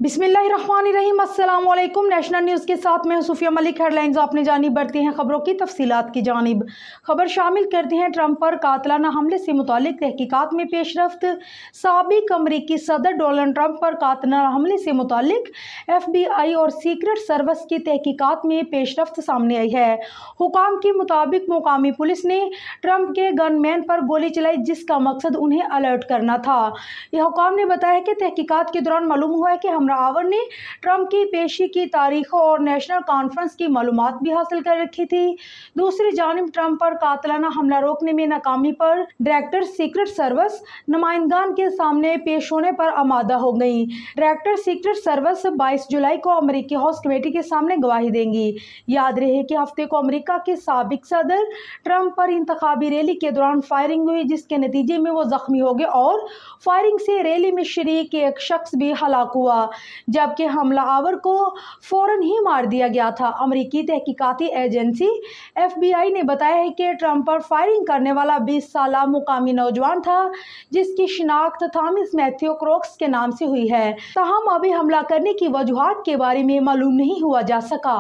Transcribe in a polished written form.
बिस्मिल्लाहिर्रहमानिर्रहीम। अस्सलाम वालेकुम। नेशनल न्यूज़ के साथ मैं सूफिया मलिक। हेडलाइंस अपनी जानिब बढ़ती हैं खबरों की तफसीलात की जानिब। खबर शामिल करते हैं ट्रंप पर कातलाना हमले से मुतालिक तहकीकात में पेशरफ्त। साबिक अमरीकी सदर डोनाल्ड ट्रंप पर कातलाना हमले से मुतालिक FBI और सीक्रेट सर्विस की तहकीकात में पेशरफ्त सामने आई है। हुकाम के मुताबिक मुकामी पुलिस ने ट्रंप के गनमैन पर गोली चलाई, जिसका मकसद उन्हें अलर्ट करना था। यह हुकाम ने बताया कि तहकीकात के दौरान मालूम हुआ है कि हमलावर ने ट्रंप की पेशी की तारीखों और नेशनल कॉन्फ्रेंस की मालूमात भी हासिल कर रखी थी। दूसरी जानिब ट्रंप पर कातलाना हमला रोकने में नाकामी पर डायरेक्टर सीक्रेट सर्विस नुमाइंदगान के सामने पेश होने पर आमादा हो गई। डायरेक्टर सीक्रेट सर्विस 22 जुलाई को अमेरिकी हाउस कमेटी के सामने गवाही देंगी। याद रहे कि हफ्ते को अमेरिका के साबिक सदर ट्रंप पर इंतखाबी रैली के दौरान फायरिंग हुई, जिसके नतीजे में वो जख्मी हो गए और फायरिंग से रैली में शरीक एक शख्स भी हलाक हुआ, जबकि हमलावर को फौरन ही मार दिया गया था। अमेरिकी तहकीकाती एजेंसी FBI ने बताया है कि ट्रंप पर फायरिंग करने वाला 20 साल मुकामी नौजवान था, जिसकी शिनाख्त थॉमस मैथ्यू क्रॉक्स के नाम से हुई है। ताहम अभी हमला करने की वजूहात के बारे में मालूम नहीं हुआ जा सका।